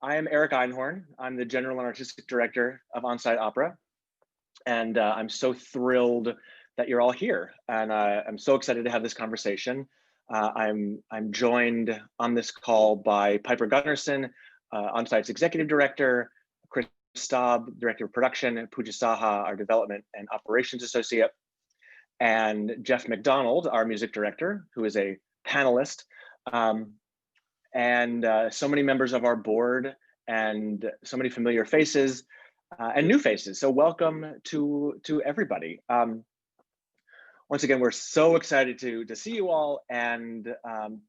I am Eric Einhorn. I'm the General and Artistic Director of On-Site Opera, and I'm so thrilled that you're all here. And I'm so excited to have this conversation. I'm joined on this call by Piper Gunnarsson, On-Site's Executive Director, Chris Staub, Director of Production, Pooja Saha, our Development and Operations Associate, and Geoff McDonald, our Music Director, who is a panelist. And so many members of our board and so many familiar faces and new faces. So welcome to everybody. Once again, we're so excited to see you all and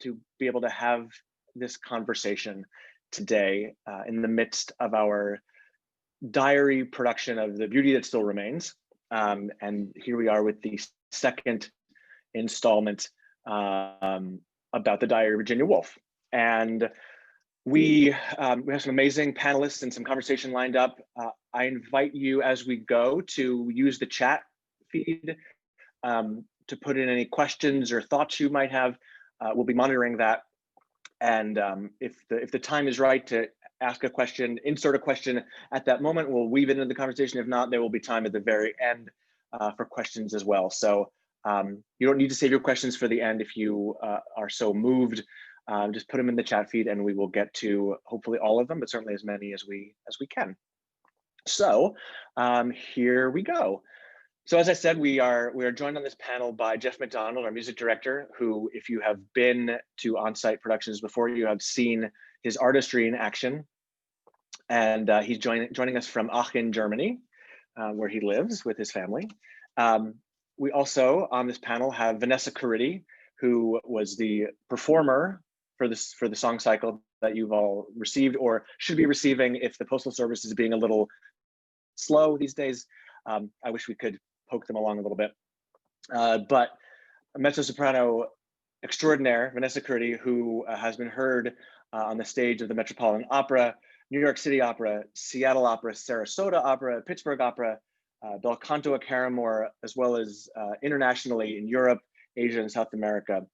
to be able to have this conversation today in the midst of our diary production of The Beauty That Still Remains. And here we are with the second installment about the Diary of Virginia Woolf. And we have some amazing panelists and some conversation lined up. I invite you as we go to use the chat feed to put in any questions or thoughts you might have. We'll be monitoring that. And if the time is right to ask a question, insert a question at that moment, we'll weave it into the conversation. If not, there will be time at the very end for questions as well. So you don't need to save your questions for the end if you are so moved. Just put them in the chat feed and we will get to hopefully all of them, but certainly as many as we can. So here we go. So as I said, we are joined on this panel by Geoff McDonald, our music director, who, if you have been to on-site productions before, you have seen his artistry in action. And he's joining us from Aachen, Germany, where he lives with his family. We also on this panel have Vanessa Cariddi, who was the performer for the song cycle that you've all received or should be receiving if the Postal Service is being a little slow these days. I wish we could poke them along a little bit. But mezzo-soprano extraordinaire, Vanessa Cariddi, who has been heard on the stage of the Metropolitan Opera, New York City Opera, Seattle Opera, Sarasota Opera, Pittsburgh Opera, Bel Canto at Caramore, as well as internationally in Europe, Asia, and South America.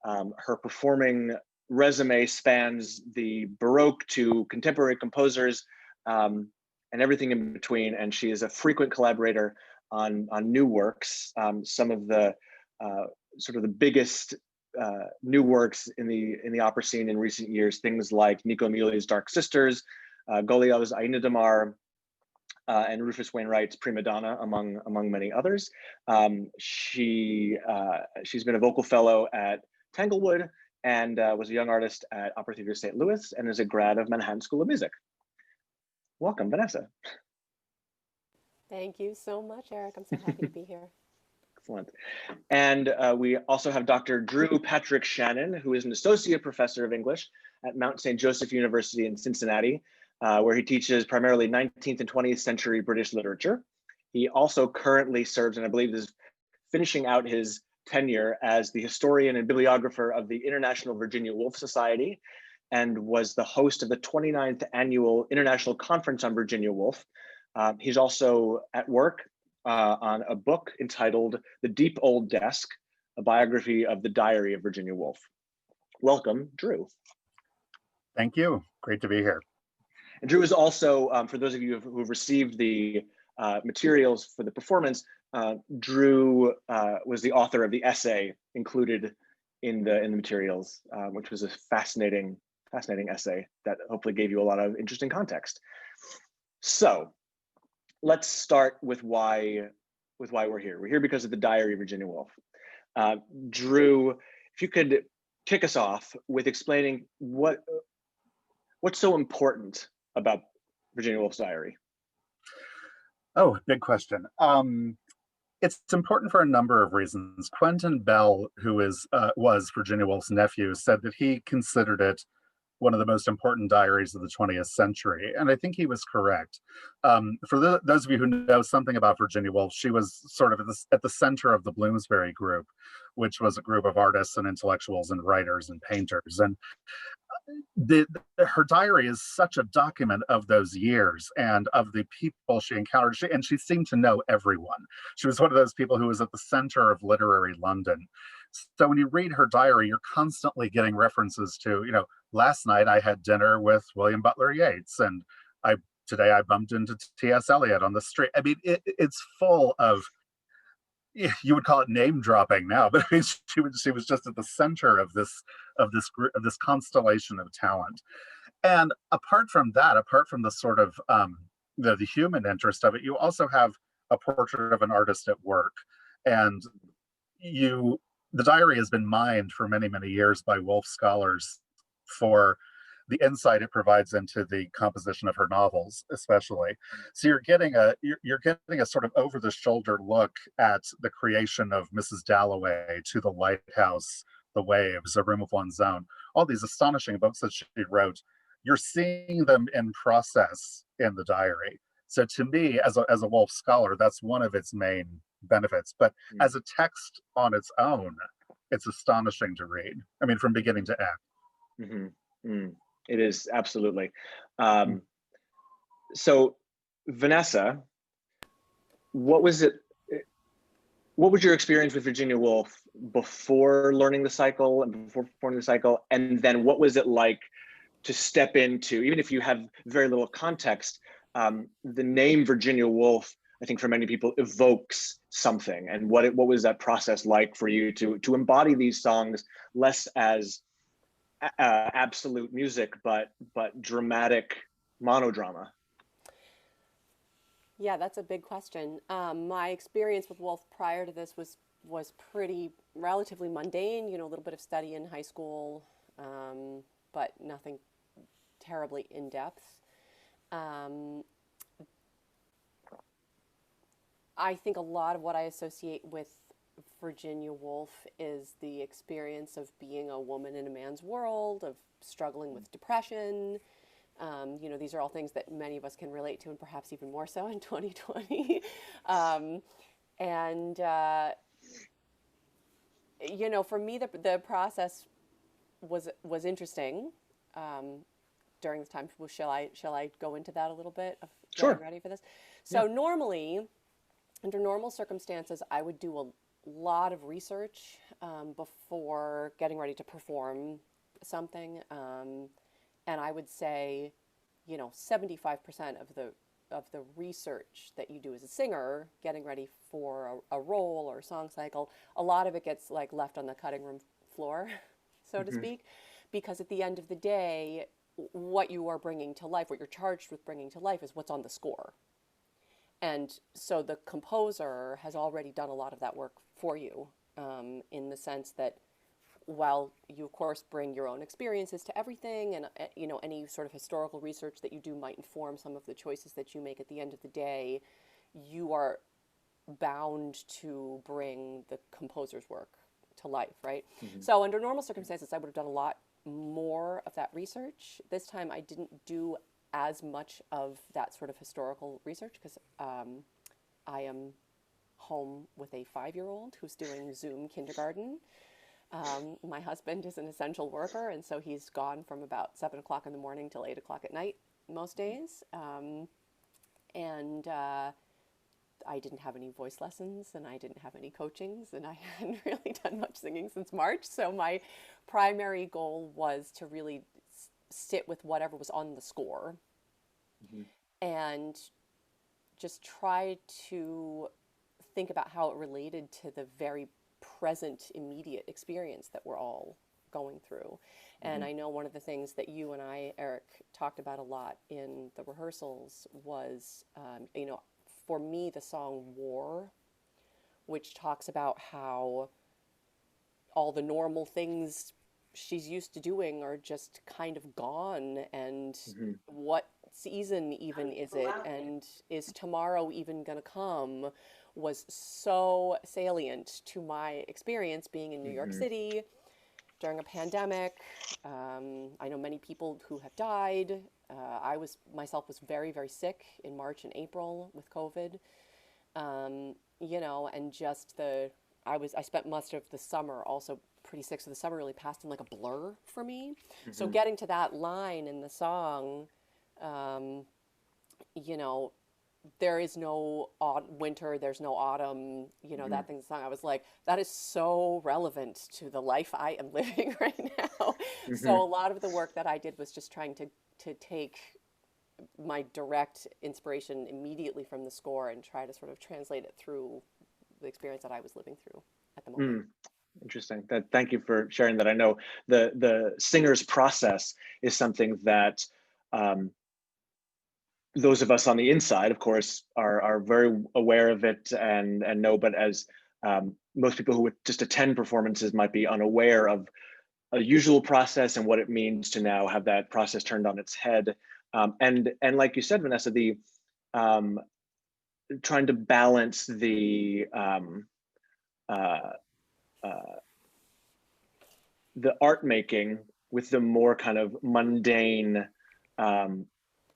Her performing resume spans the Baroque to contemporary composers and everything in between, and she is a frequent collaborator on new works. Some of the sort of the biggest new works in the opera scene in recent years, things like Nico Muhly's Dark Sisters, Goliot's Aina Damar, and Rufus Wainwright's Prima Donna, among many others. She's been a vocal fellow at Tanglewood and was a young artist at Opera Theatre St. Louis and is a grad of Manhattan School of Music. Welcome, Vanessa. Thank you so much, Eric. I'm so happy to be here. Excellent. And we also have Dr. Drew Patrick Shannon, who is an associate professor of English at Mount St. Joseph University in Cincinnati, where he teaches primarily 19th and 20th century British literature. He also currently serves, and I believe is finishing out his tenure as the historian and bibliographer of the International Virginia Woolf Society, and was the host of the 29th Annual International Conference on Virginia Woolf. He's also at work on a book entitled The Deep Old Desk, a biography of the Diary of Virginia Woolf. Welcome, Drew. Thank you. Great to be here. And Drew is also, for those of you who've received the materials for the performance, Drew was the author of the essay included in the materials, which was a fascinating essay that hopefully gave you a lot of interesting context. So let's start with why we're here. We're here because of the Diary of Virginia Woolf. Drew, if you could kick us off with explaining what's so important about Virginia Woolf's diary. Oh, big question. It's important for a number of reasons. Quentin Bell, who was Virginia Woolf's nephew, said that he considered it one of the most important diaries of the 20th century. And I think he was correct. For those of you who know something about Virginia Woolf, she was sort of at the center of the Bloomsbury Group, which was a group of artists and intellectuals and writers and painters. And her diary is such a document of those years and of the people she encountered. And she seemed to know everyone. She was one of those people who was at the center of literary London. So when you read her diary, you're constantly getting references to, last night I had dinner with William Butler Yeats, and today I bumped into T.S. Eliot on the street. I mean, it's full of, you would call it name dropping now, but I mean, she was just at the center of this constellation of talent. And apart from that, apart from the sort of the human interest of it, you also have a portrait of an artist at work. And the diary has been mined for many, many years by Woolf scholars for the insight it provides into the composition of her novels, especially. So you're getting a sort of over the shoulder look at the creation of Mrs. Dalloway, To the Lighthouse, The Waves, A Room of One's Own, all these astonishing books that she wrote. You're seeing them in process in the diary. So to me, as a Woolf scholar, that's one of its main benefits. But as a text on its own, it's astonishing to read. I mean, from beginning to end. Mm-hmm. Mm. It is, absolutely. So, Vanessa, what was your experience with Virginia Woolf before learning the cycle and before performing the cycle? And then what was it like to step into, even if you have very little context, the name Virginia Woolf, I think for many people evokes something. And what was that process like for you to embody these songs less as absolute music, but dramatic monodrama? Yeah, that's a big question. My experience with Woolf prior to this was pretty relatively mundane. You know, a little bit of study in high school, but nothing terribly in depth. I think a lot of what I associate with Virginia Woolf is the experience of being a woman in a man's world, of struggling with depression. You know, these are all things that many of us can relate to, and perhaps even more so in 2020. You know, for me, the process was interesting during this time. Shall I go into that a little bit of getting ready for this? So normally, under normal circumstances, I would do a lot of research before getting ready to perform something, and I would say, you know, 75% of the research that you do as a singer, getting ready for a role or a song cycle, a lot of it gets like left on the cutting room floor, so to speak, because at the end of the day, what you are bringing to life, what you're charged with bringing to life, is what's on the score. And so the composer has already done a lot of that work for you, in the sense that while you, of course, bring your own experiences to everything, and you know, any sort of historical research that you do might inform some of the choices that you make at the end of the day, you are bound to bring the composer's work to life, right? So under normal circumstances, I would have done a lot more of that research. This time I didn't do as much of that sort of historical research because I am home with a 5-year-old who's doing Zoom kindergarten. My husband is an essential worker, and so he's gone from about 7 o'clock in the morning till 8 o'clock at night most days. I didn't have any voice lessons, and I didn't have any coachings, and I hadn't really done much singing since March. So my primary goal was to really sit with whatever was on the score and just try to think about how it related to the very present, immediate experience that we're all going through. And I know one of the things that you and I, Eric, talked about a lot in the rehearsals was, you know, for me, the song War, which talks about how all the normal things she's used to doing are just kind of gone, and what season even is it, and is tomorrow even gonna come, was so salient to my experience being in New York City during a pandemic. I know many people who have died. I myself was very, very sick in March and April with COVID. You know, and just I spent much of the summer also pretty sick, so the summer really passed in like a blur for me. So getting to that line in the song, you know, there is no winter, there's no autumn, you know, that thing's song. I was like, that is so relevant to the life I am living right now. So a lot of the work that I did was just trying to take my direct inspiration immediately from the score and try to sort of translate it through the experience that I was living through at the moment. Interesting. Thank you for sharing that. I know the singer's process is something that those of us on the inside, of course, are very aware of it and know, but as most people who would just attend performances might be unaware of a usual process and what it means to now have that process turned on its head. And like you said, Vanessa, the trying to balance the art making with the more kind of mundane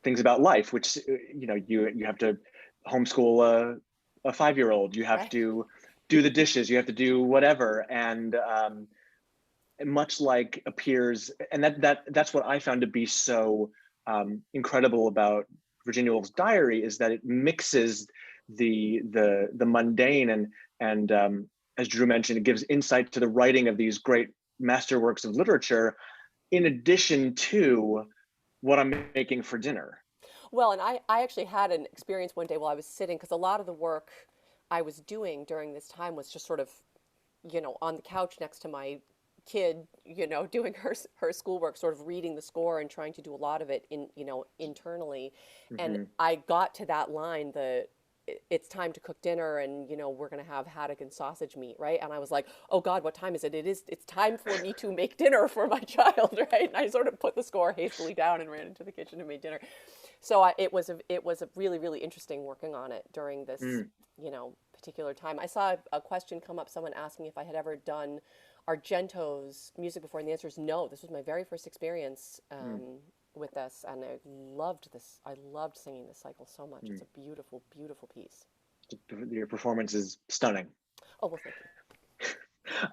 things about life, which you have to homeschool a 5-year-old, you have to do the dishes, you have to do whatever, and much like appears, and that's what I found to be so incredible about Virginia Woolf's diary, is that it mixes the mundane and as Drew mentioned, it gives insight to the writing of these great masterworks of literature, in addition to what I'm making for dinner. Well, and I actually had an experience one day while I was sitting, because a lot of the work I was doing during this time was just sort of, you know, on the couch next to my kid, you know, doing her schoolwork, sort of reading the score and trying to do a lot of it internally. And I got to that line, it's time to cook dinner, and you know, we're going to have haddock and sausage meat, right? And I was like, oh God, what time is it? It's time for me to make dinner for my child, right? And I sort of put the score hastily down and ran into the kitchen and made dinner. So it was a really, really interesting working on it during this, you know, particular time. I saw a question come up, someone asking if I had ever done Argento's music before, and the answer is no. This was my very first experience with this, and I loved this. I loved singing this cycle so much. It's a beautiful, beautiful piece. Your performance is stunning. Oh, well, thank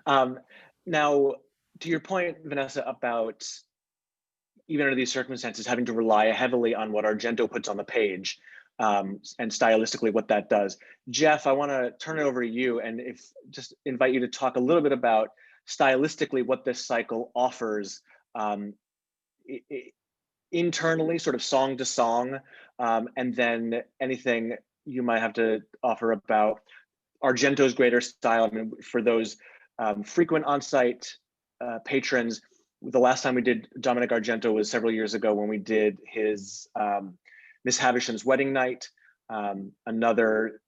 you. Now, to your point, Vanessa, about even under these circumstances having to rely heavily on what Argento puts on the page, and stylistically what that does. Jeff, I want to turn it over to you and just invite you to talk a little bit about stylistically what this cycle offers internally, sort of song to song, and then anything you might have to offer about Argento's greater style. I mean, for those frequent on-site patrons, the last time we did Dominic Argento was several years ago when we did his Miss Havisham's Wedding Night, another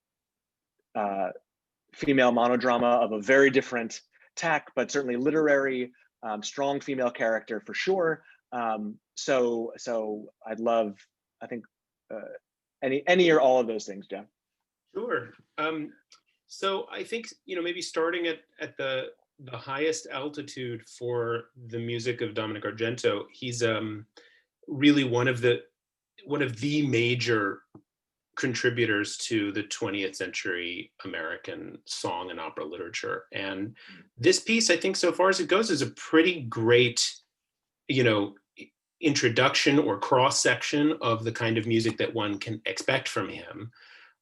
female monodrama of a very different tack, but certainly literary, strong female character for sure. So I'd love, I think, any or all of those things, Jeff. Sure. So I think, you know, maybe starting at the highest altitude for the music of Dominic Argento, he's really one of the major contributors to the 20th century American song and opera literature. And this piece, I think, so far as it goes, is a pretty great, you know, introduction or cross-section of the kind of music that one can expect from him.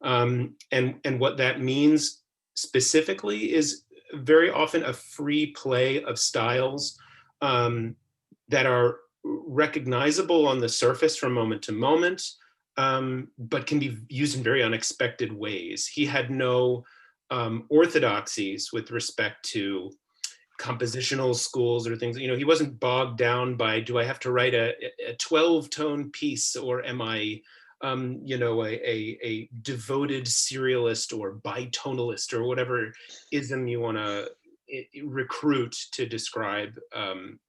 And what that means specifically is very often a free play of styles that are recognizable on the surface from moment to moment, but can be used in very unexpected ways. He had no orthodoxies with respect to compositional schools or things. You know, he wasn't bogged down by, do I have to write a 12-tone piece, or am I you know, a devoted serialist or bitonalist or whatever ism you want to recruit to describe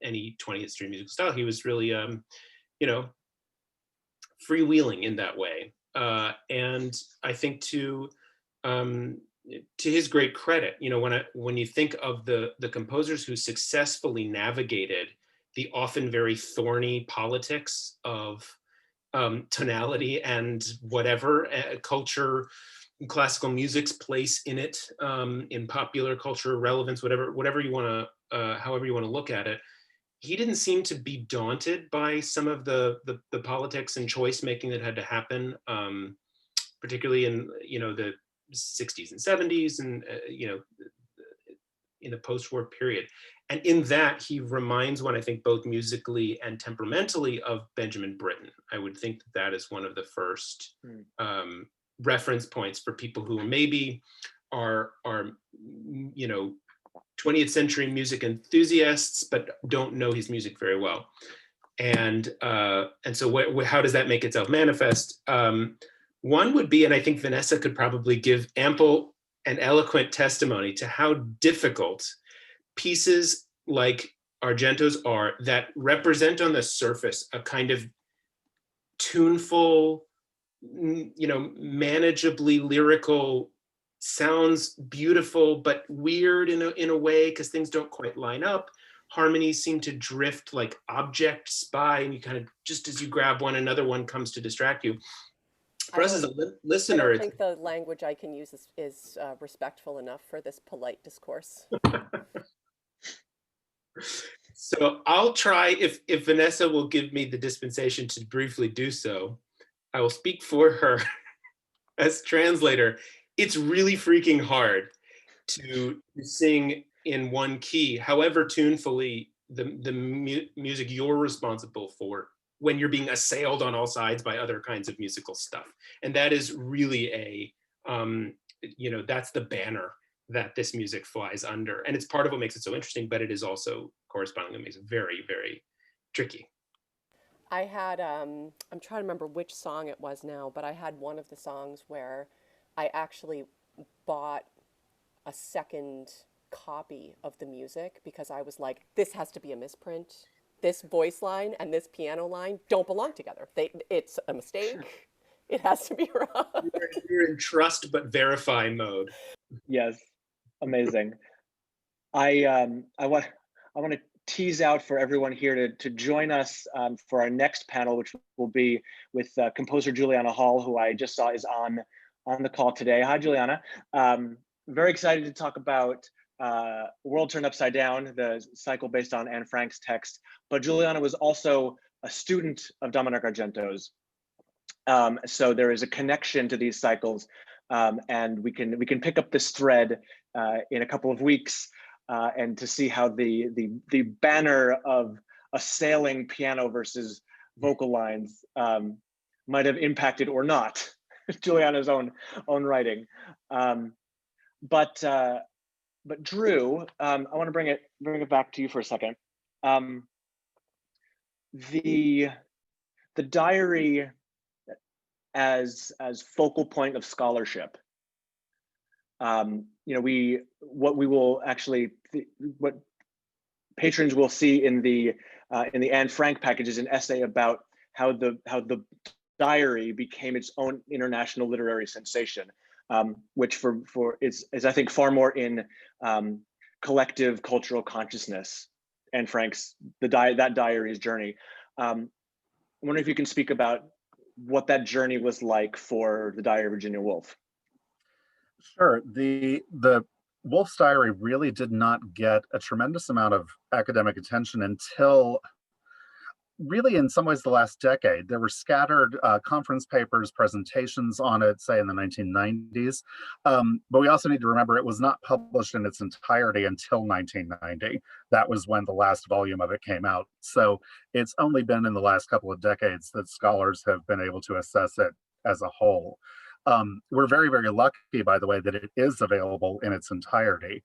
any 20th century musical style. He was really, you know, freewheeling in that way. And I think to his great credit, you know, when you think of the composers who successfully navigated the often very thorny politics of tonality and whatever culture, classical music's place in it, in popular culture, relevance, whatever you want to, however you want to look at it, he didn't seem to be daunted by some of the politics and choice making that had to happen, particularly in, the 60s and 70s and, in the post-war period. And in that, he reminds one, I think, both musically and temperamentally of Benjamin Britten. I would think that is one of the first reference points for people who maybe are 20th century music enthusiasts, but don't know his music very well. And so how does that make itself manifest? One would be, and I think Vanessa could probably give ample and eloquent testimony to how difficult pieces like Argento's are that represent on the surface a kind of tuneful, manageably lyrical, sounds beautiful, but weird in a way because things don't quite line up. Harmonies seem to drift like objects by, and you kind of, just as you grab one, another one comes to distract you. For us as a listener, I think the language I can use is respectful enough for this polite discourse. So I'll try, if Vanessa will give me the dispensation to briefly do so, I will speak for her as translator. It's really freaking hard to sing in one key, however tunefully the music you're responsible for, when you're being assailed on all sides by other kinds of musical stuff. And that is really that's the banner that this music flies under. And it's part of what makes it so interesting, but it is also correspondingly makes it very, very tricky. I had, I'm trying to remember which song it was now, but I had one of the songs where I actually bought a second copy of the music because I was like, this has to be a misprint. This voice line and this piano line don't belong together. It's a mistake. It has to be wrong. You're in trust but verify mode. Yes, amazing. I want to tease out for everyone here to join us for our next panel, which will be with composer Juliana Hall, who I just saw is on the call today. Hi, Juliana. Very excited to talk about World Turned Upside Down, the cycle based on Anne Frank's text. But Juliana was also a student of Dominic Argento's. So there is a connection to these cycles, and we can pick up this thread in a couple of weeks and to see how the banner of assailing piano versus vocal lines might have impacted or not Juliana's own writing. But Drew, I want to bring it back to you for a second. The diary as focal point of scholarship. What patrons will see in the Anne Frank package is an essay about how the diary became its own international literary sensation, which is I think far more in collective cultural consciousness. Anne Frank's that diary's journey. I wonder if you can speak about what that journey was like for the Diary of Virginia Woolf. Sure. The Woolf's diary really did not get a tremendous amount of academic attention until really in some ways the last decade. There were scattered conference papers, presentations on it, say in the 1990s. But we also need to remember it was not published in its entirety until 1990. That was when the last volume of it came out. So it's only been in the last couple of decades that scholars have been able to assess it as a whole. We're very, very lucky, by the way, that it is available in its entirety.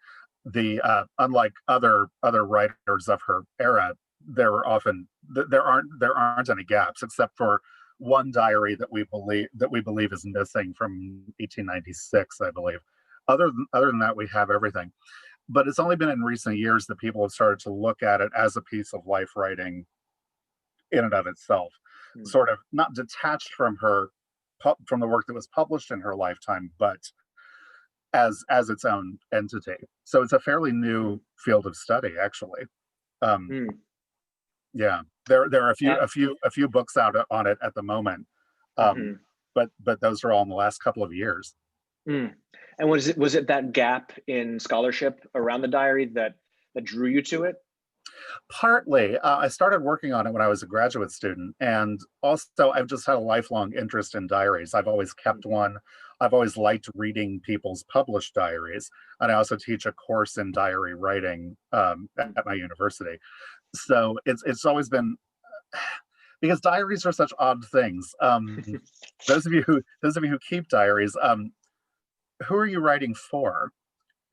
Unlike other writers of her era, there aren't any gaps except for one diary that we believe is missing from 1896, I believe. Other than that, we have everything. But it's only been in recent years that people have started to look at it as a piece of life writing in and of itself, sort of not detached from the work that was published in her lifetime, but as its own entity. So it's a fairly new field of study, actually. Yeah, there are a few books out on it at the moment, but those are all in the last couple of years. And was it that gap in scholarship around the diary that drew you to it? Partly, I started working on it when I was a graduate student, and also I've just had a lifelong interest in diaries. I've always kept one. I've always liked reading people's published diaries, and I also teach a course in diary writing at my university. So it's always been, because diaries are such odd things. Those of you who keep diaries, who are you writing for?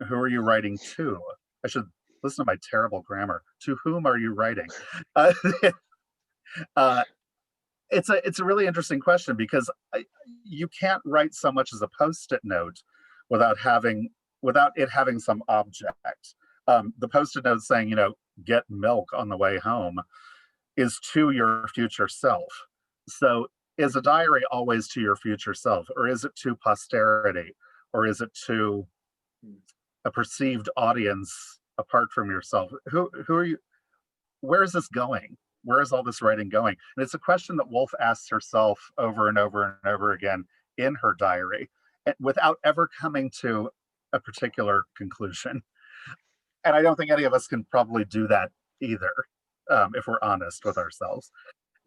Who are you writing to? I should listen to my terrible grammar. To whom are you writing? Uh, uh, it's a really interesting question, because you can't write so much as a post-it note without it having some object. The post-it note saying, get milk on the way home, is to your future self. So is a diary always to your future self, or is it to posterity, or is it to a perceived audience apart from yourself? Who are you? Where is this going? Where is all this writing going? And it's a question that Woolf asks herself over and over and over again in her diary, without ever coming to a particular conclusion. And I don't think any of us can probably do that either, if we're honest with ourselves.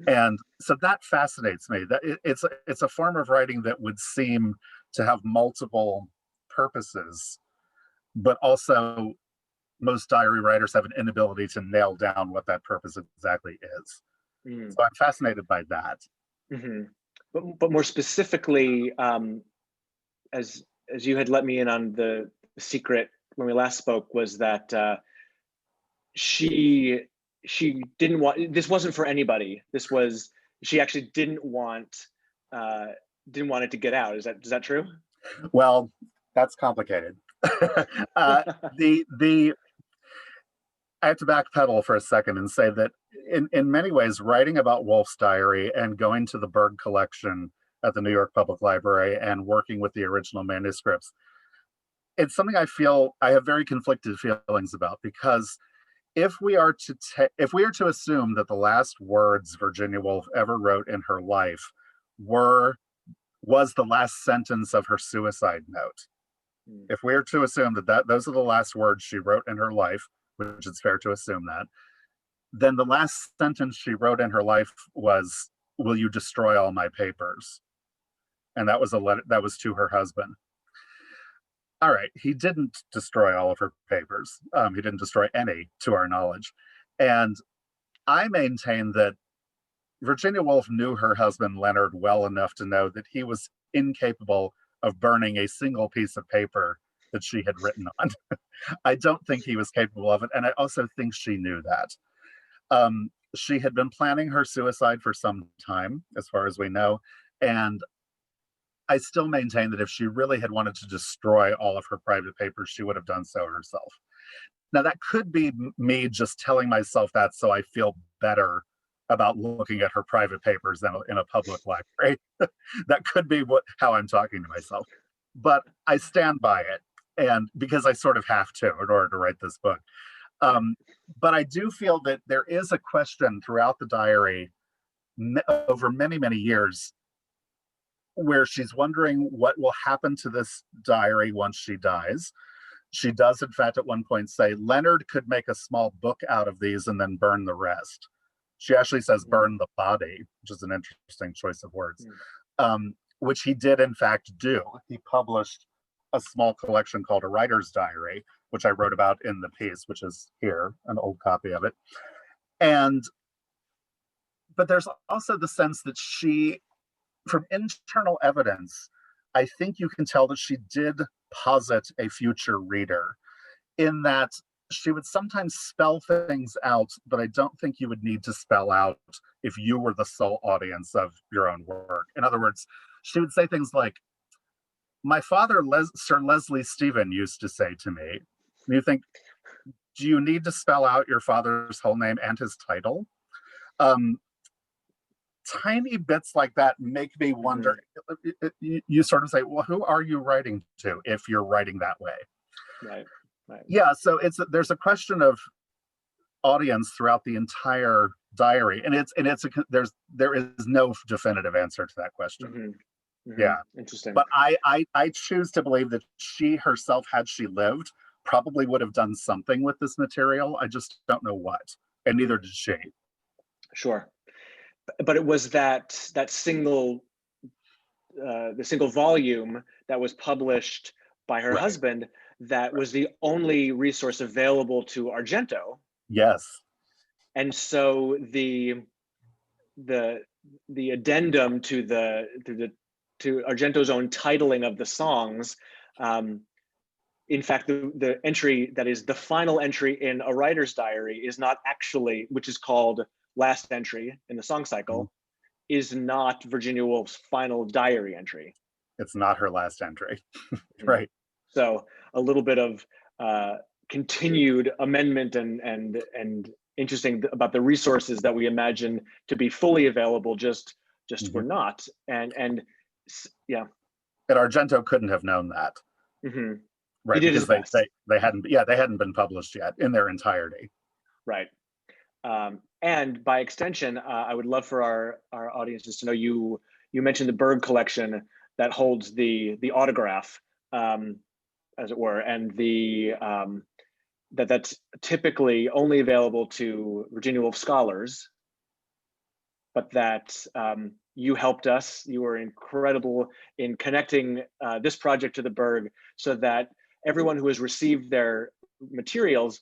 And so that fascinates me. That it's a form of writing that would seem to have multiple purposes, but also most diary writers have an inability to nail down what that purpose exactly is. So I'm fascinated by that. But more specifically, as you had let me in on the secret when we last spoke, was that she didn't want, this wasn't for anybody. This was, she actually didn't want it to get out. Is that true? Well, that's complicated. I have to backpedal for a second and say that in many ways, writing about Woolf's diary and going to the Berg collection at the New York Public Library and working with the original manuscripts, it's something I feel I have very conflicted feelings about, because if we are to assume that the last words Virginia Woolf ever wrote in her life was the last sentence of her suicide note, if we are to assume that those are the last words she wrote in her life, which it's fair to assume that, then the last sentence she wrote in her life was, "Will you destroy all my papers?" And that was a letter that was to her husband. All right, he didn't destroy all of her papers. He didn't destroy any, to our knowledge. And I maintain that Virginia Woolf knew her husband Leonard well enough to know that he was incapable of burning a single piece of paper that she had written on. I don't think he was capable of it, and I also think she knew that. She had been planning her suicide for some time, as far as we know, and I still maintain that if she really had wanted to destroy all of her private papers, she would have done so herself. Now, that could be me just telling myself that so I feel better about looking at her private papers in a public library. That could be how I'm talking to myself. But I stand by it, and because I sort of have to in order to write this book. But I do feel that there is a question throughout the diary over many, many years where she's wondering what will happen to this diary once she dies. She does, in fact, at one point say, Leonard could make a small book out of these and then burn the rest. She actually says burn the body, which is an interesting choice of words, which he did, in fact, do. He published a small collection called A Writer's Diary, which I wrote about in the piece, which is here, an old copy of it. But there's also the sense that she, from internal evidence, I think you can tell that she did posit a future reader, in that she would sometimes spell things out, but I don't think you would need to spell out if you were the sole audience of your own work. In other words, she would say things like, my father, Sir Leslie Stephen, used to say to me, and you think, do you need to spell out your father's whole name and his title? Tiny bits like that make me wonder. You sort of say, well, who are you writing to if you're writing that way? Right. Yeah, so there's a question of audience throughout the entire diary, and there is no definitive answer to that question. Yeah, interesting. But I choose to believe that she herself, had she lived, probably would have done something with this material. I just don't know what. and neither did she. Sure. But it was that single the single volume that was published by her husband that was the only resource available to Argento. Yes. And so the addendum to Argento's own titling of the songs, in fact, the entry that is the final entry in a writer's diary is not actually, which is called last entry in the song cycle, is not Virginia Woolf's final diary entry. It's not her last entry. Right. So a little bit of continued amendment and interesting about the resources that we imagine to be fully available just were not. And yeah. And Argento couldn't have known that. Right. He did because they hadn't been published yet in their entirety. Right. And by extension, I would love for our audiences to know you mentioned the Berg collection that holds the autograph, as it were, and that's typically only available to Virginia Woolf scholars, but that you helped us. You were incredible in connecting this project to the Berg so that everyone who has received their materials,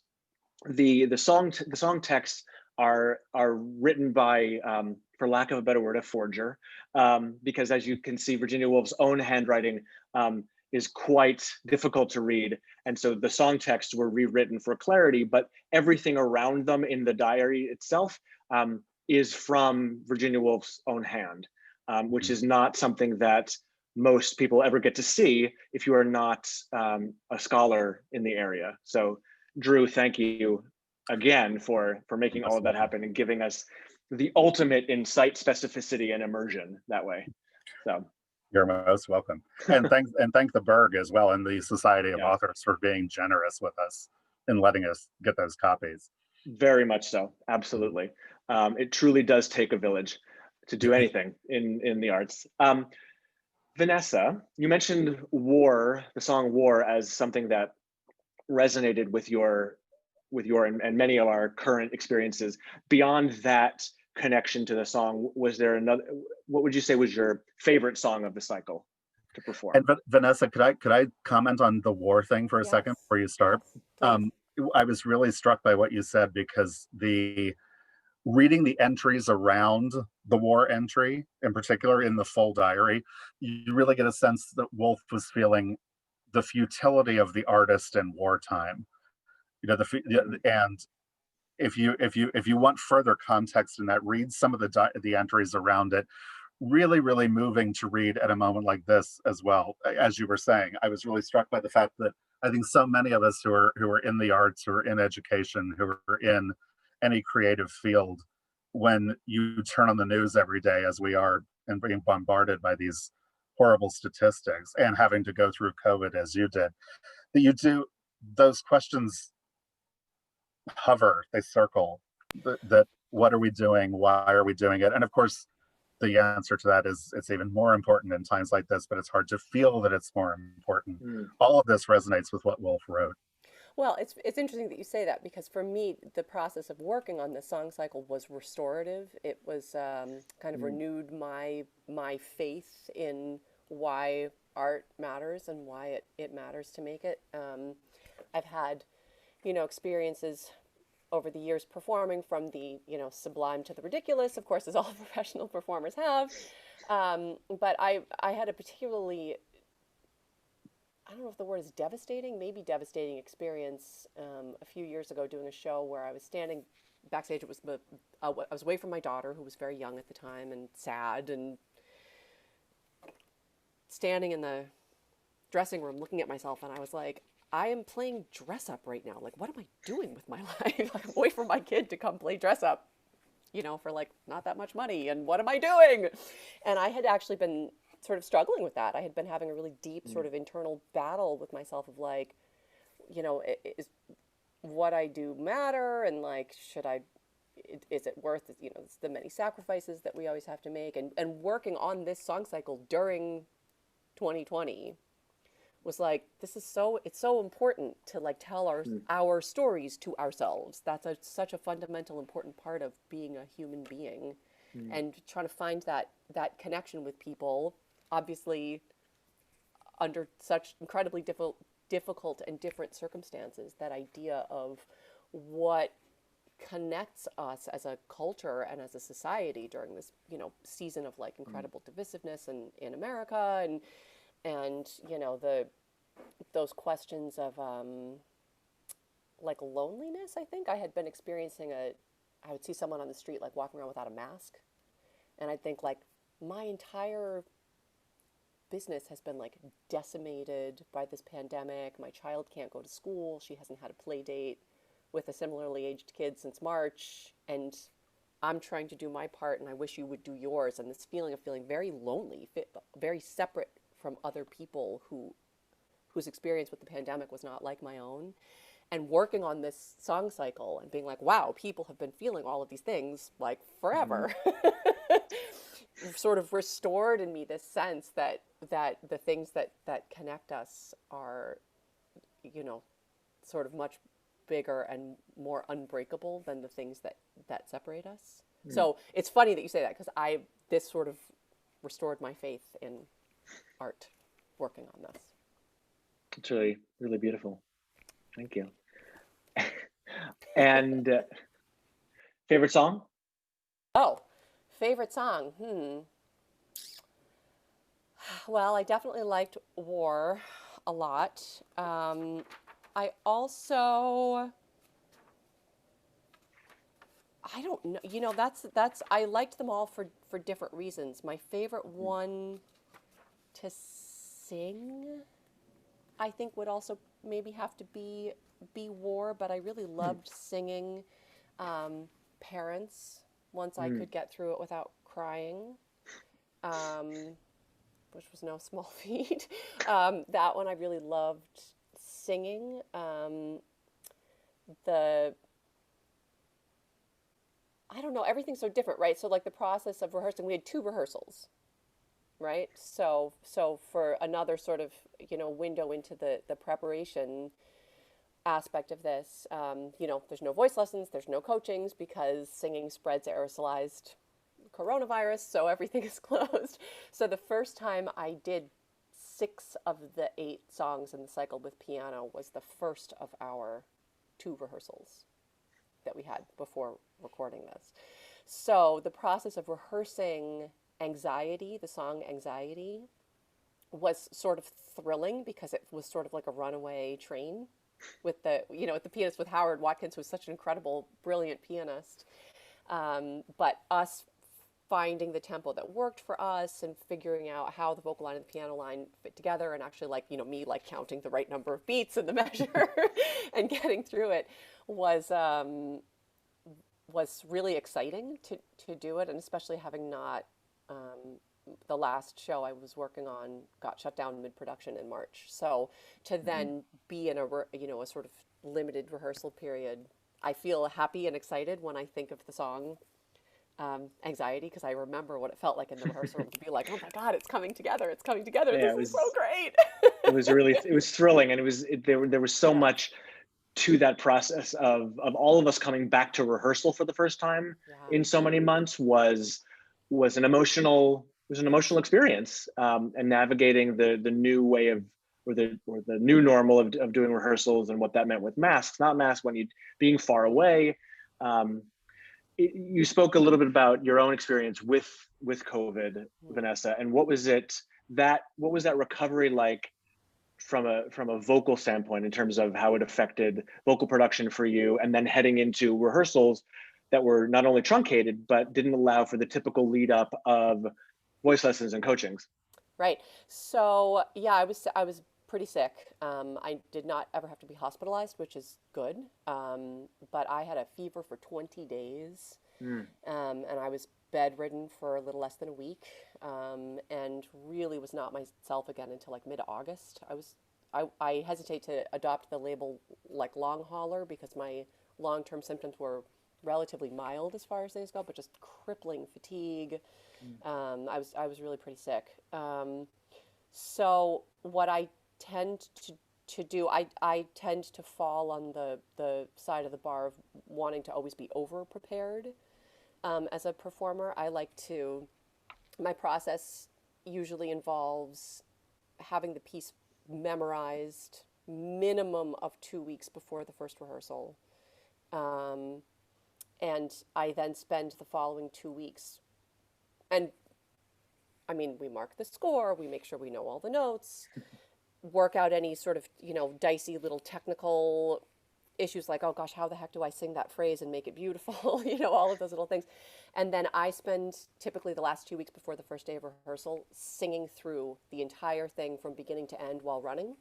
the song texts are written by, for lack of a better word, a forger, because as you can see, Virginia Woolf's own handwriting is quite difficult to read. And so the song texts were rewritten for clarity, but everything around them in the diary itself is from Virginia Woolf's own hand, which is not something that most people ever get to see if you are not a scholar in the area. So Drew, thank you again for making all of that happen and giving us the ultimate in site specificity and immersion that way. So you're most welcome. And thank the Berg as well and the Society of Authors for being generous with us and letting us get those copies. Very much so, absolutely. It truly does take a village to do anything in the arts. Vanessa, you mentioned War, the song War, as something that resonated with your and many of our current experiences. Beyond that connection to the song, was there another, what would you say was your favorite song of the cycle to perform? And Vanessa, could I comment on the War thing for a second before you start? I was really struck by what you said, because reading the entries around the War entry, in particular in the full diary, you really get a sense that Woolf was feeling the futility of the artist in wartime. And if you want further context in that, read some of the entries around it. Really, really moving to read at a moment like this as well. As you were saying, I was really struck by the fact that I think so many of us who are in the arts, who are in education, who are in any creative field, when you turn on the news every day, as we are, and being bombarded by these horrible statistics and having to go through COVID as you did, that those questions hover, they circle, that what are we doing? Why are we doing it? And of course, the answer to that is it's even more important in times like this, but it's hard to feel that it's more important. All of this resonates with what Woolf wrote. Well, it's interesting that you say that, because for me, the process of working on this song cycle was restorative. It was kind of renewed my faith in why art matters and why it matters to make it. I've had, experiences over the years performing, from the, sublime to the ridiculous, of course, as all professional performers have. But I had a particularly, I don't know if the word is devastating, maybe devastating experience a few years ago doing a show where I was standing backstage. It was I was away from my daughter, who was very young at the time and sad, and standing in the dressing room looking at myself, and I was like, I am playing dress up right now. Like, what am I doing with my life? Like, I'm away from my kid to come play dress up, for like not that much money. And what am I doing? And I had actually been sort of struggling with that. I had been having a really deep sort of internal battle with myself of like, is what I do matter? And like, is it worth, the many sacrifices that we always have to make? And working on this song cycle during 2020 was like, it's so important to like tell our stories to ourselves. That's such a fundamental important part of being a human being, and trying to find that connection with people, obviously under such incredibly difficult and different circumstances. That idea of what connects us as a culture and as a society during this, season of like incredible divisiveness in America, and those questions of like loneliness. I think I had been experiencing I would see someone on the street like walking around without a mask, and I'd think like, my entire business has been like decimated by this pandemic. My child can't go to school. She hasn't had a play date with a similarly aged kid since March, and I'm trying to do my part, and I wish you would do yours. And this feeling of feeling very lonely, very separate from other people whose experience with the pandemic was not like my own, and working on this song cycle and being like, wow, people have been feeling all of these things like forever. Sort of restored in me this sense that the things that connect us are, sort of much bigger and more unbreakable than the things that separate us. So it's funny that you say that, because this sort of restored my faith in art working on this. It's really, really beautiful. Thank you. And favorite song? Oh, favorite song. Well, I definitely liked War a lot. I also, I don't know, that's I liked them all for different reasons. My favorite one to sing, I think, would also maybe have to be War, but I really loved singing Parents once I could get through it without crying, which was no small feat. That one I really loved singing. I don't know, everything's so different, right? So like the process of rehearsing, we had 2 rehearsals, right? So for another sort of, window into the preparation aspect of this, there's no voice lessons, there's no coachings, because singing spreads aerosolized coronavirus, so everything is closed. So the first time I did 6 of the 8 songs in the cycle with piano was the first of our 2 rehearsals that we had before recording this. So the process of rehearsing Anxiety, the song Anxiety, was sort of thrilling, because it was sort of like a runaway train with the pianist, with Howard Watkins, who was such an incredible, brilliant pianist. But us finding the tempo that worked for us and figuring out how the vocal line and the piano line fit together, and actually me counting the right number of beats in the measure and getting through it was really exciting to do it. And especially having not, the last show I was working on got shut down mid-production in March. So to then be in a sort of limited rehearsal period, I feel happy and excited when I think of the song Anxiety, because I remember what it felt like in the rehearsal room to be like, oh my God, it's coming together. Yeah, this is so great. it was thrilling, and there was so much to that process of all of us coming back to rehearsal for the first time in so many months was an emotional experience, and navigating the new way of, or the new normal of doing rehearsals, and what that meant with masks, not masks, when you being far away. You spoke a little bit about your own experience with COVID, Vanessa, and what was that recovery like from a vocal standpoint, in terms of how it affected vocal production for you, and then heading into rehearsals that were not only truncated, but didn't allow for the typical lead up of voice lessons and coachings? Right. So yeah, I was pretty sick. I did not ever have to be hospitalized, which is good. But I had a fever for 20 days, and I was bedridden for a little less than a week, and really was not myself again until like mid-August. I hesitate to adopt the label like long hauler, because my long-term symptoms were relatively mild as far as things go, but just crippling fatigue. I was really pretty sick. So what I tend to do, I tend to fall on the side of the bar of wanting to always be over prepared. As a performer, my process usually involves having the piece memorized minimum of 2 weeks before the first rehearsal. And I then spend the following 2 weeks. And I mean, we mark the score, we make sure we know all the notes, work out any sort of, dicey little technical issues like, oh gosh, how the heck do I sing that phrase and make it beautiful? All of those little things. And then I spend typically the last 2 weeks before the first day of rehearsal singing through the entire thing from beginning to end while running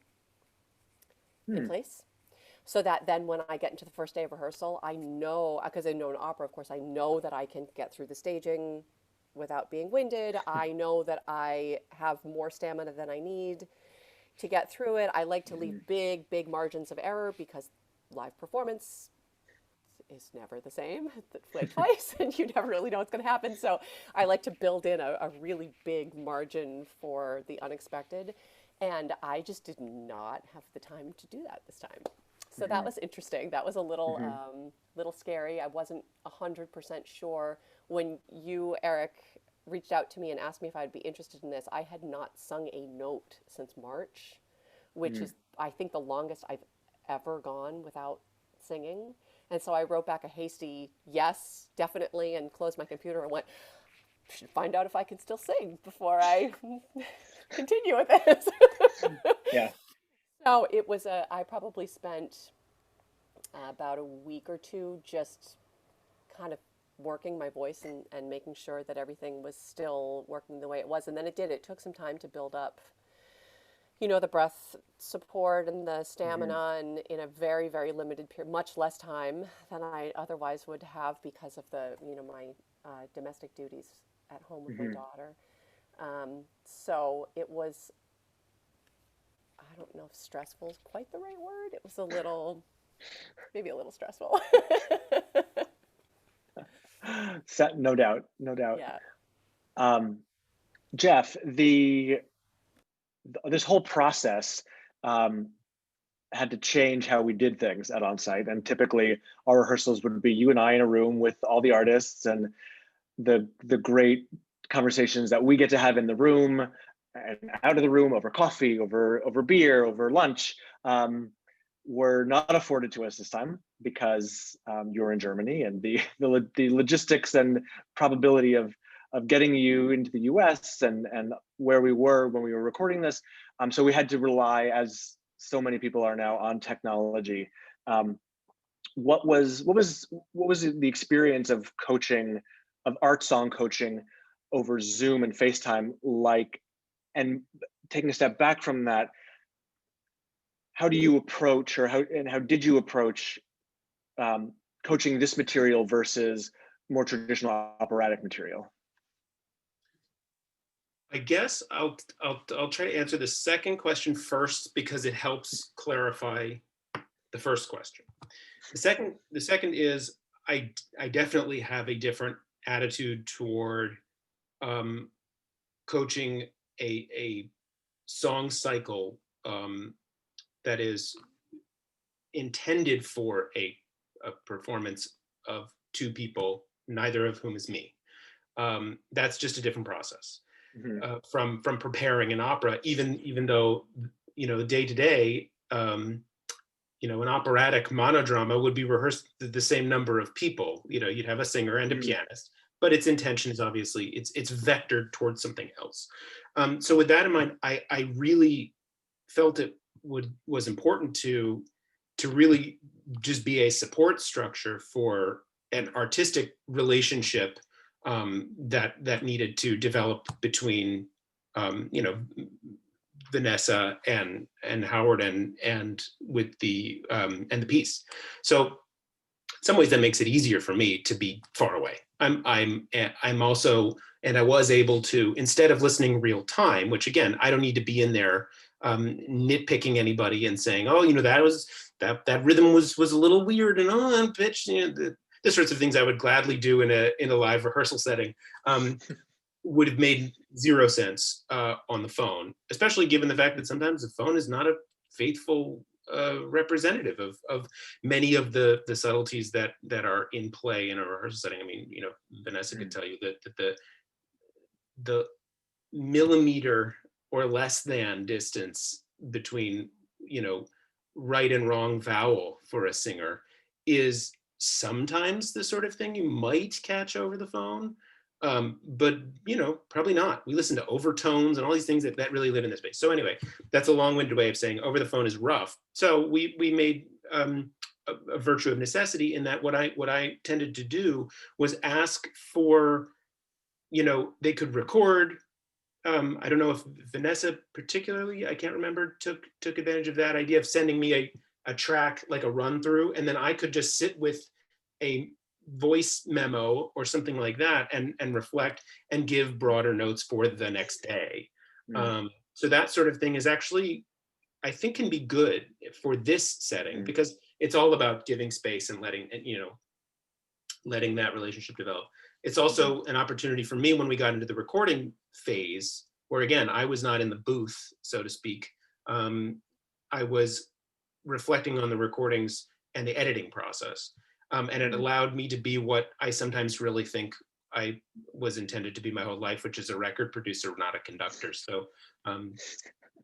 in place. So that then when I get into the first day of rehearsal, I know, because I know in opera, of course, I know that I can get through the staging without being winded. I know that I have more stamina than I need to get through it. I like to leave big margins of error because live performance is never the same like twice, and you never really know what's going to happen. So I like to build in a really big margin for the unexpected. And I just did not have the time to do that this time. So that was interesting. That was a little scary. I wasn't 100% sure when you, Eric, reached out to me and asked me if I'd be interested in this. I had not sung a note since March, which is, I think, the longest I've ever gone without singing. And so I wrote back a hasty yes, definitely, and closed my computer and went, should find out if I can still sing before I continue with this. Yeah. So it was I probably spent about a week or two just kind of working my voice and making sure that everything was still working the way it was. And then it took some time to build up, the breath support and the stamina, and in a very, very limited period, much less time than I otherwise would have because of the, my domestic duties at home with my daughter. So it was, I don't know if stressful is quite the right word. It was maybe a little stressful. No doubt. Yeah. Jeff, this whole process had to change how we did things at Onsite. And typically our rehearsals would be you and I in a room with all the artists, and the great conversations that we get to have in the room and out of the room over coffee, over beer, over lunch, were not afforded to us this time because you're in Germany, and the logistics and probability of getting you into the US and where we were when we were recording this. So we had to rely, as so many people are now, on technology. What was the experience of coaching, of art song coaching over Zoom and FaceTime like? And taking a step back from that, how do you approach, how did you approach coaching this material versus more traditional operatic material? I guess I'll try to answer the second question first because it helps clarify the first question. The second is I definitely have a different attitude toward coaching a song cycle that is intended for a performance of two people, neither of whom is me. That's just a different process from preparing an opera, even though, day to day, an operatic monodrama would be rehearsed the same number of people. You'd have a singer and a pianist, but its intention is obviously it's vectored towards something else. So with that in mind, I really felt it was important to really just be a support structure for an artistic relationship that needed to develop between Vanessa and Howard and with the piece. So in some ways that makes it easier for me to be far away. I'm also, and I was able to, instead of listening real time, which again, I don't need to be in there nitpicking anybody and saying, oh, that rhythm was a little weird and pitch, the sorts of things I would gladly do in a live rehearsal setting. would have made zero sense on the phone, especially given the fact that sometimes the phone is not a faithful representative of many of the subtleties that are in play in a rehearsal setting. I mean, Vanessa could tell you that the millimeter or less than distance between, right and wrong vowel for a singer is sometimes the sort of thing you might catch over the phone. But probably not. We listen to overtones and all these things that really live in this space. So anyway, that's a long-winded way of saying over the phone is rough. So we made a virtue of necessity in that what I tended to do was ask for, they could record. I don't know if Vanessa particularly, I can't remember, took advantage of that idea of sending me a track, like a run through, and then I could just sit with a voice memo or something like that and reflect and give broader notes for the next day. So that sort of thing is actually, I think, can be good for this setting because it's all about giving space and letting that relationship develop. It's also an opportunity for me when we got into the recording phase, where again, I was not in the booth, so to speak. I was reflecting on the recordings and the editing process. And it allowed me to be what I sometimes really think I was intended to be my whole life, which is a record producer, not a conductor. So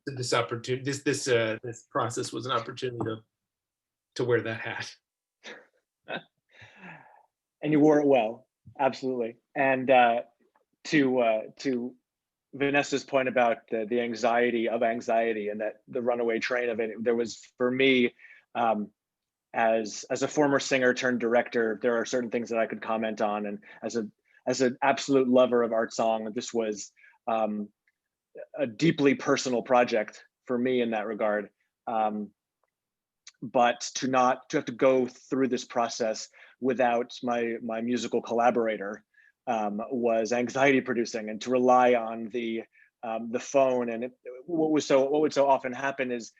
this opportunity, this process was an opportunity to wear that hat. And you wore it well, absolutely. And to Vanessa's point about the anxiety and that the runaway train of it, there was, for me, as a former singer turned director, there are certain things that I could comment on, and as an absolute lover of art song, this was a deeply personal project for me in that regard. But to have to go through this process without my musical collaborator was anxiety producing, and to rely on the phone. And what would so often happen is,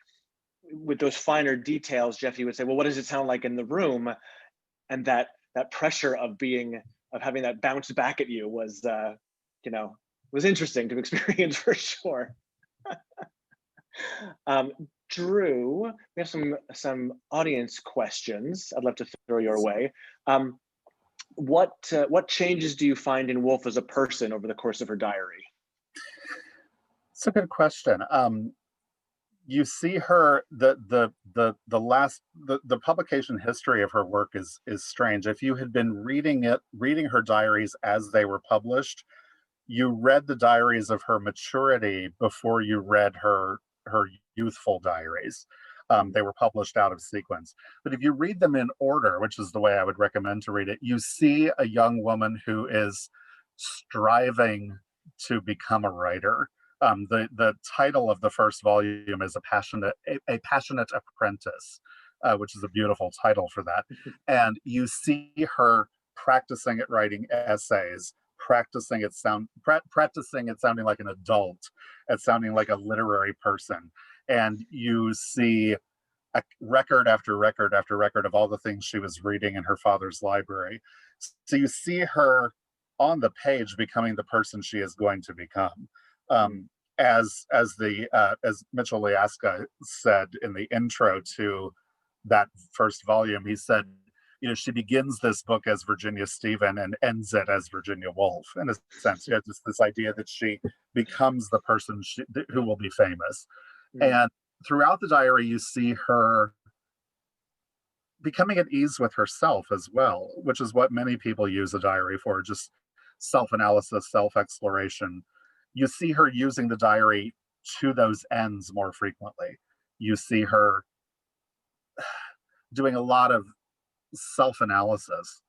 with those finer details, Jeffy would say, well, what does it sound like in the room? And that pressure of having that bounce back at you was interesting to experience for sure. Drew, we have some audience questions I'd love to throw your way. What changes do you find in Woolf as a person over the course of her diary? It's a good question. You see her, the publication history of her work is strange. If you had been reading her diaries as they were published, you read the diaries of her maturity before you read her youthful diaries. They were published out of sequence. But if you read them in order, which is the way I would recommend to read it, you see a young woman who is striving to become a writer. The title of the first volume is A Passionate Apprentice, which is a beautiful title for that. And you see her practicing at writing essays, practicing it sounding like an adult, at sounding like a literary person. And you see a record after record after record of all the things she was reading in her father's library. So you see her on the page becoming the person she is going to become. As Mitchell Liaska said in the intro to that first volume, he said, she begins this book as Virginia Stephen and ends it as Virginia Woolf. In a sense, just this idea that she becomes the person who will be famous. And throughout the diary, you see her becoming at ease with herself as well, which is what many people use a diary for, just self-analysis, self-exploration. You see her using the diary to those ends more frequently. You see her doing a lot of self-analysis.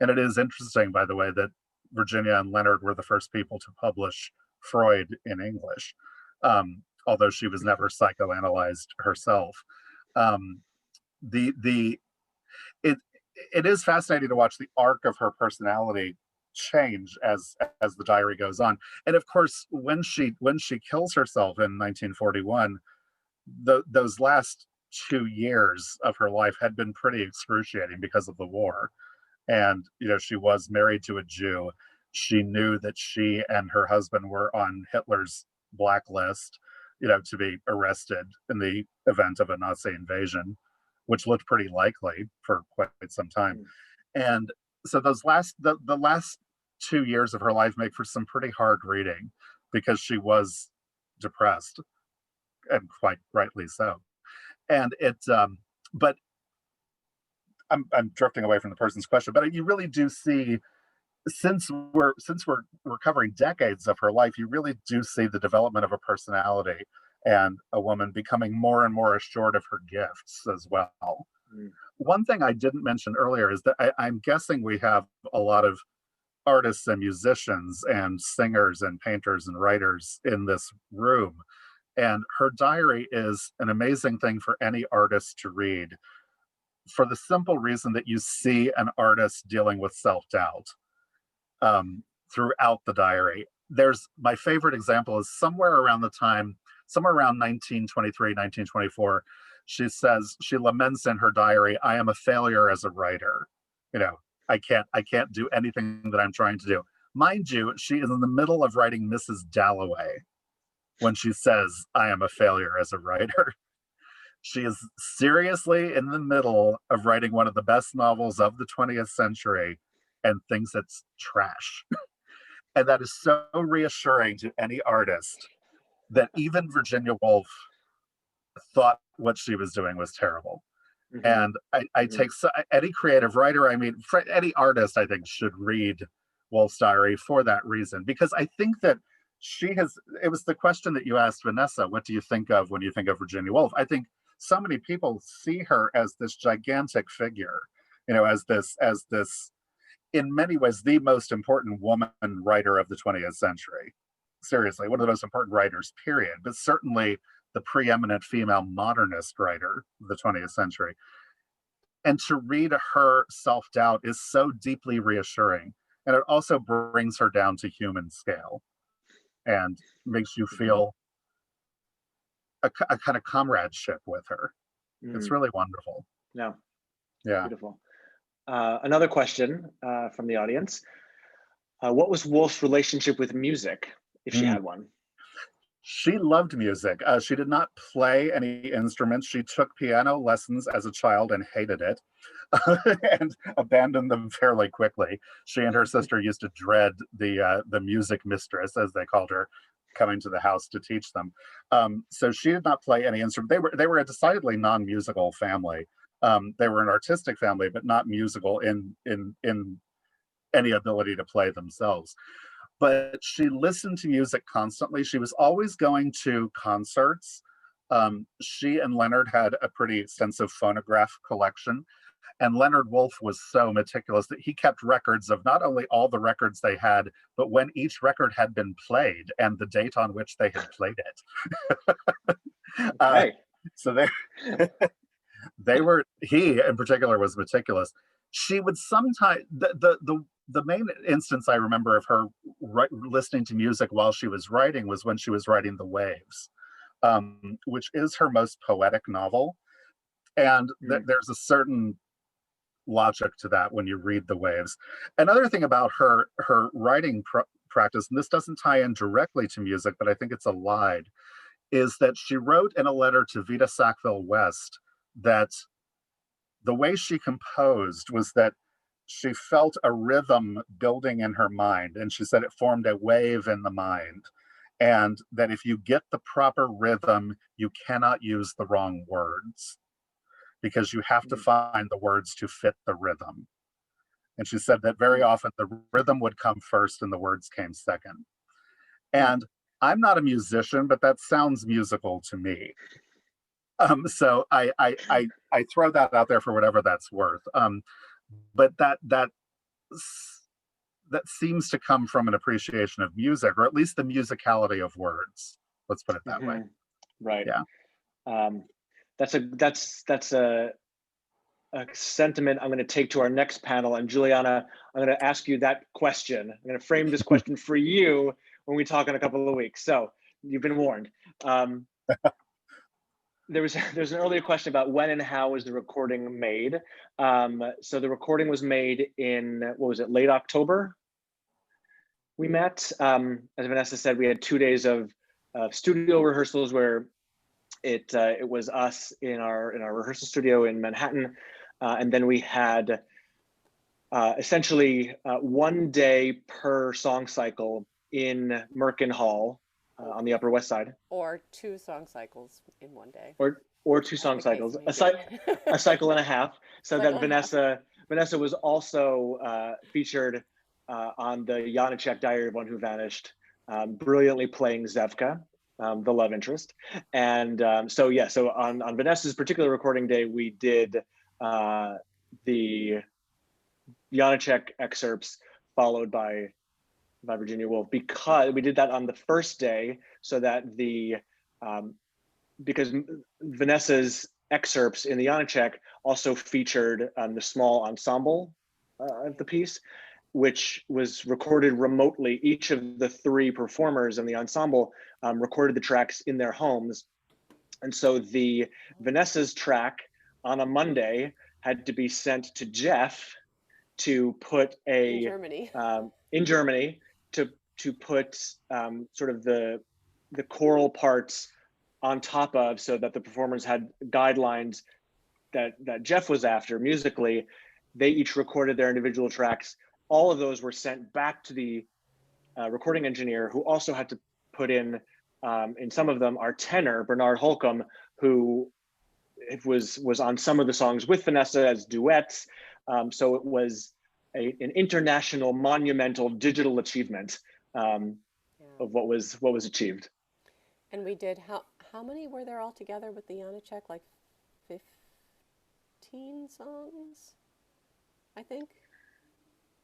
And it is interesting, by the way, that Virginia and Leonard were the first people to publish Freud in English, although she was never psychoanalyzed herself. It is fascinating to watch the arc of her personality change as the diary goes on. And of course, when she kills herself in 1941, those last 2 years of her life had been pretty excruciating because of the war. And she was married to a Jew. She knew that she and her husband were on Hitler's blacklist, to be arrested in the event of a Nazi invasion, which looked pretty likely for quite some time. And so the last 2 years of her life make for some pretty hard reading, because she was depressed, and quite rightly so. And but I'm drifting away from the person's question, but you really do see, since we're covering decades of her life, you really do see the development of a personality and a woman becoming more and more assured of her gifts as well. One thing I didn't mention earlier is that I'm guessing we have a lot of artists and musicians and singers and painters and writers in this room. And her diary is an amazing thing for any artist to read, for the simple reason that you see an artist dealing with self-doubt throughout the diary. My favorite example is somewhere around 1923, 1924, she laments in her diary, "I am a failure as a writer. I can't do anything that I'm trying to do." Mind you, she is in the middle of writing Mrs. Dalloway when she says, "I am a failure as a writer." She is seriously in the middle of writing one of the best novels of the 20th century and thinks it's trash. And that is so reassuring to any artist, that even Virginia Woolf thought what she was doing was terrible. And I take any creative writer, any artist, I think, should read Woolf's diary for that reason, because I think that it was the question that you asked Vanessa, what do you think of when you think of Virginia Woolf? I think so many people see her as this gigantic figure, as this, in many ways, the most important woman writer of the 20th century. Seriously, one of the most important writers, period, but certainly the preeminent female modernist writer of the 20th century. And to read her self-doubt is so deeply reassuring. And it also brings her down to human scale and makes you feel a kind of comradeship with her. It's really wonderful. Yeah. Beautiful. Another question from the audience. What was Woolf's relationship with music, if she had one? She loved music. She did not play any instruments. She took piano lessons as a child and hated it and abandoned them fairly quickly. She and her sister used to dread the music mistress, as they called her, coming to the house to teach them. So she did not play any instrument. They were a decidedly non-musical family. They were an artistic family, but not musical in any ability to play themselves. But she listened to music constantly. She was always going to concerts. She and Leonard had a pretty extensive phonograph collection. And Leonard Woolf was so meticulous that he kept records of not only all the records they had, but when each record had been played and the date on which they had played it. So he in particular was meticulous. She would sometimes, the main instance I remember of her listening to music while she was writing was when she was writing The Waves, which is her most poetic novel. And there's a certain logic to that when you read The Waves. Another thing about her writing practice, and this doesn't tie in directly to music, but I think it's allied, is that she wrote in a letter to Vita Sackville-West that the way she composed was that she felt a rhythm building in her mind, and she said it formed a wave in the mind, and that if you get the proper rhythm, you cannot use the wrong words, because you have to find the words to fit the rhythm. And she said that very often the rhythm would come first and the words came second. And I'm not a musician, but that sounds musical to me. So I throw that out there for whatever that's worth. But that seems to come from an appreciation of music, or at least the musicality of words. Let's put it that way. Right. Yeah. That's a sentiment I'm going to take to our next panel. And Juliana, I'm going to ask you that question. I'm going to frame this question for you when we talk in a couple of weeks. So you've been warned. There's an earlier question about when and how was the recording made. So the recording was made in, what was it, late October? We met, as Vanessa said, we had 2 days of studio rehearsals where it was us in our rehearsal studio in Manhattan, and then we had essentially 1 day per song cycle in Merkin Hall on the Upper West Side, or 2 song cycles in 1 day, or 2 song cycles, a cycle and a half, so that Vanessa was also featured on the Janacek Diary of One Who Vanished, brilliantly playing Zevka, the love interest. And so on Vanessa's particular recording day, we did the Janacek excerpts followed by Virginia Woolf, because we did that on the first day, so that because Vanessa's excerpts in the Janacek also featured the small ensemble of the piece, which was recorded remotely. Each of the 3 performers in the ensemble recorded the tracks in their homes. And so the Vanessa's track on a Monday had to be sent to Jeff to put in Germany to put sort of the choral parts on top of, so that the performers had guidelines that Jeff was after musically. They each recorded their individual tracks. All of those were sent back to the recording engineer, who also had to put in some of them, our tenor, Bernard Holcomb, who was on some of the songs with Vanessa as duets. So it was an international, monumental digital achievement of what was achieved. And we did, how many were there all together with the Janacek? Like 15 songs, I think.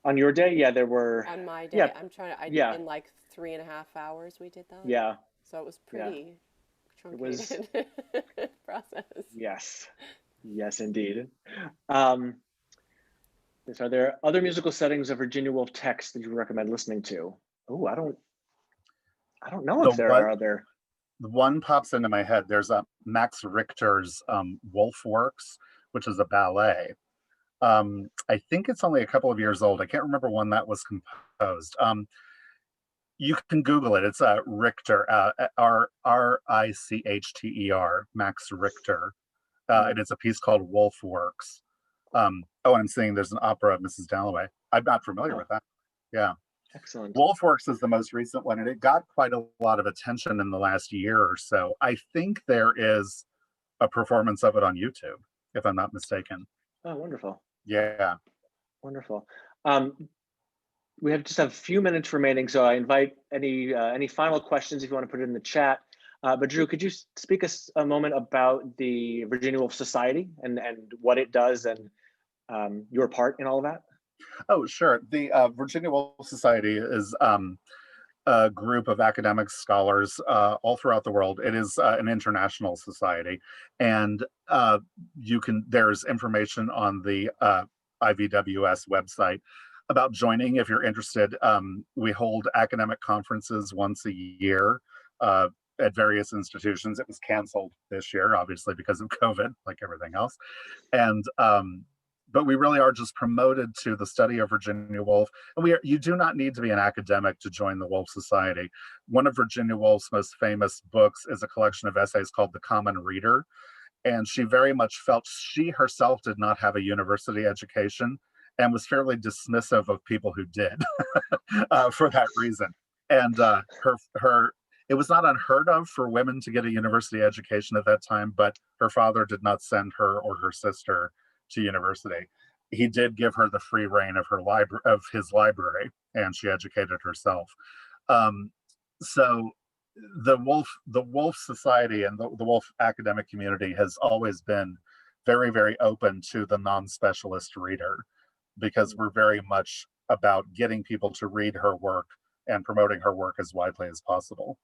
On your day, yeah, there were. On my day, in like 3.5 hours we did that. Yeah. So it was pretty truncated process. Yes, indeed. Are there other musical settings of Virginia Woolf texts that you would recommend listening to? Oh, I don't know if there are other. The one pops into my head. There's Max Richter's Wolf Works, which is a ballet. I think it's only a couple of years old. I can't remember when that was composed. You can Google it. It's Richter, Richter, Max Richter. And it's a piece called Wolf Works. And I'm seeing there's an opera of Mrs. Dalloway. I'm not familiar with that. Yeah. Excellent. Wolf Works is the most recent one, and it got quite a lot of attention in the last year or so. I think there is a performance of it on YouTube, if I'm not mistaken. Oh, wonderful. Yeah. Wonderful. We just have a few minutes remaining, so I invite any final questions if you want to put it in the chat. But Drew, could you speak a moment about the Virginia Woolf Society and what it does and your part in all of that? Oh, sure. The Virginia Woolf Society is a group of academic scholars all throughout the world. It is an international society, and there's information on the IVWS website about joining if you're interested. We hold academic conferences once a year at various institutions. It was canceled this year, obviously, because of COVID, like everything else. And but we really are just promoted to the study of Virginia Woolf. And you do not need to be an academic to join the Woolf Society. One of Virginia Woolf's most famous books is a collection of essays called The Common Reader. And she very much felt she herself did not have a university education and was fairly dismissive of people who did for that reason. And it was not unheard of for women to get a university education at that time, but her father did not send her or her sister to university. He did give her the free reign of his library, and she educated herself. So the Woolf Society and the Woolf academic community has always been very, very open to the non-specialist reader, because we're very much about getting people to read her work and promoting her work as widely as possible.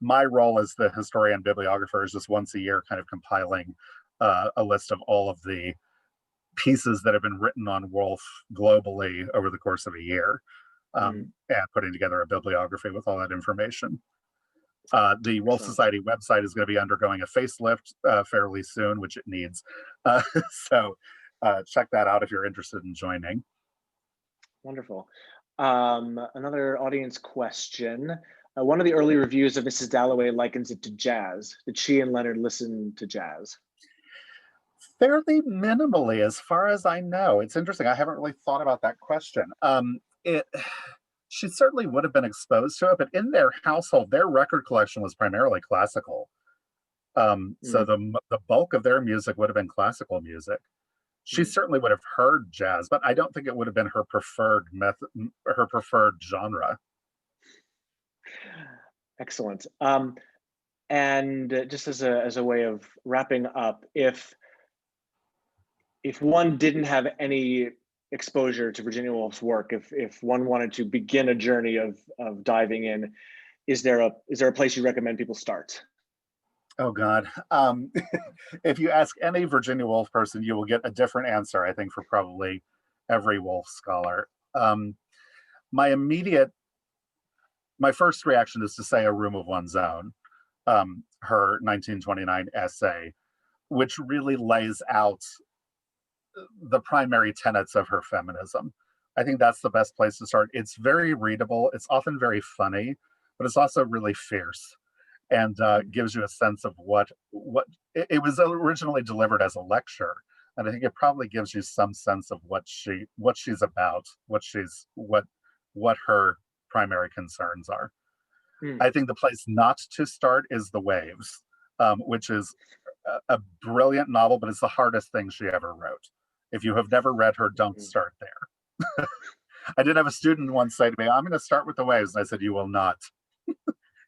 My role as the historian bibliographer is just once a year kind of compiling a list of all of the pieces that have been written on Woolf globally over the course of a year, and putting together a bibliography with all that information. The Woolf Society website is going to be undergoing a facelift fairly soon, which it needs. So check that out if you're interested in joining. Wonderful. Another audience question. One of the early reviews of Mrs. Dalloway likens it to jazz. Did she and Leonard listen to jazz? Fairly minimally, as far as I know. It's interesting. I haven't really thought about that question. She certainly would have been exposed to it, but in their household, their record collection was primarily classical. So the bulk of their music would have been classical music. She certainly would have heard jazz, but I don't think it would have been her preferred method, her preferred genre. Excellent. And just as a way of wrapping up, if one didn't have any exposure to Virginia Woolf's work, if one wanted to begin a journey of diving in, is there a place you recommend people start? Oh God. If you ask any Virginia Woolf person, you will get a different answer, I think, for probably every Woolf scholar. My first reaction is to say A Room of One's Own, her 1929 essay, which really lays out the primary tenets of her feminism. I think that's the best place to start. It's very readable. It's often very funny, but it's also really fierce, and gives you a sense of what it was originally delivered as a lecture, and I think it probably gives you some sense of what she's about, what her primary concerns are. I think the place not to start is The Waves, which is a brilliant novel, but it's the hardest thing she ever wrote. If you have never read her, don't start there. I did have a student once say to me, "I'm going to start with The Waves," and I said, "You will not.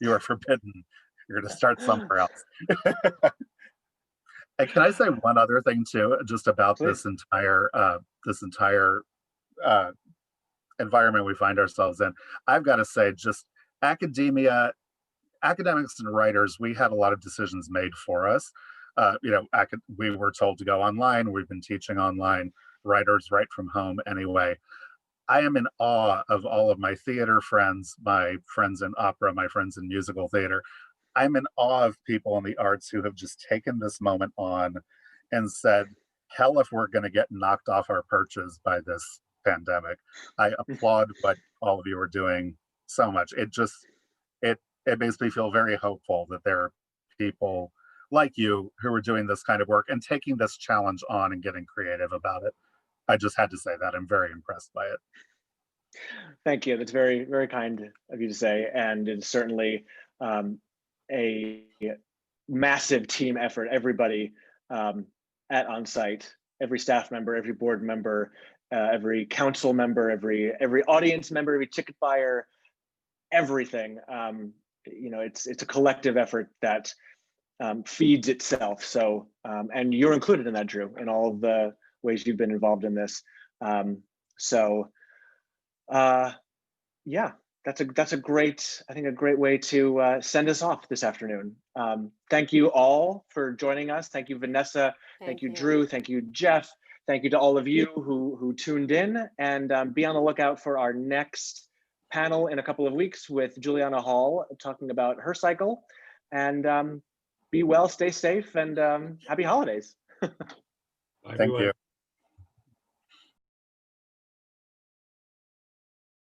You are forbidden. You're going to start somewhere else." And can I say one other thing too, just about Please. this entire environment we find ourselves in? I've got to say, just academics and writers, we had a lot of decisions made for us. We were told to go online. We've been teaching online. Writers write from home anyway. I am in awe of all of my theater friends, my friends in opera, my friends in musical theater. I'm in awe of people in the arts who have just taken this moment on and said, hell if we're going to get knocked off our perches by this pandemic. I applaud what all of you are doing so much. It makes me feel very hopeful that there are people like you who are doing this kind of work and taking this challenge on and getting creative about it. I just had to say that. I'm very impressed by it. Thank you. That's very, very kind of you to say. And it's certainly a massive team effort. Everybody at OnSite, every staff member, every board member, every council member, every audience member, every ticket buyer, everything. It's a collective effort that feeds itself. So, and you're included in that, Drew, in all of the ways you've been involved in this. Yeah, that's a great way to send us off this afternoon. Thank you all for joining us. Thank you, Vanessa. Thank you, Drew. Thank you, Jeff. Thank you to all of you who tuned in, and be on the lookout for our next panel in a couple of weeks with Juliana Hall talking about her cycle. And be well, stay safe, and happy holidays. Thank you.